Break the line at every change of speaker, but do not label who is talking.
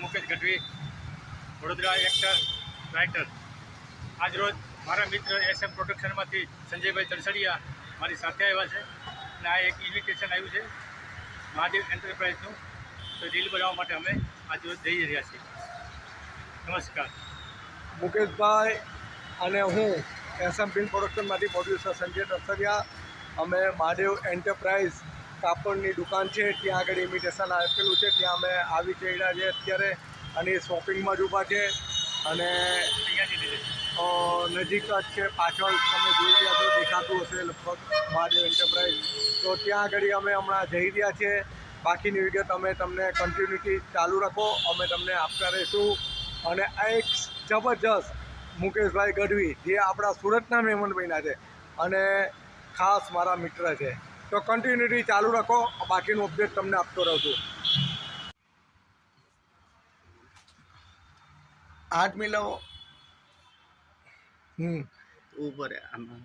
Mukesh Gadhvi, Vadodara actor, writer. આજ રોજ મારા મિત્ર SM પ્રોડક્શનમાંથી સંજયભાઈ તરસડિયા મારી સાથે આવ્યા છે અને આ એક ઇન્વિટેશન આવ્યું છે મહાદેવ એન્ટરપ્રાઇઝનું, તો રીલ બનાવવા માટે અમે આજ રોજ જઈ રહ્યા છીએ. નમસ્કાર.
મુકેશભાઈ અને હું SM ફિલ્મ પ્રોડક્શનમાંથી પ્રોડ્યુસર સંજય તરસડિયા. અમે મહાદેવ એન્ટરપ્રાઇઝ કાપડની દુકાન છે, ત્યાં આગળ ઇન્વિટેશન આપેલું છે, ત્યાં અમે આવી ચડ્યા છે અત્યારે અને શોપિંગમાં જ ઊભા છે અને નજીક જ છે. પાછળ તમે જોઈ રહ્યા છો, દેખાતું હશે લગભગ મહાદેવ એન્ટરપ્રાઇઝ. તો ત્યાં આગળ અમે હમણાં જઈ રહ્યા છીએ. બાકીની વિડીયો તમને કન્ટિન્યુટી ચાલુ રાખો, અમે તમને આપતા રહીશું. અને આ એક જબરજસ્ત મુકેશભાઈ ગઢવી જે આપણા સુરતના મહેમાન બન્યા છે અને ખાસ મારા મિત્ર છે. તો કન્ટિન્યુટી ચાલુ રાખો, બાકીનું અપડેટ તમને આપતો રહું છું. 8 મિલો ઉપર આમાં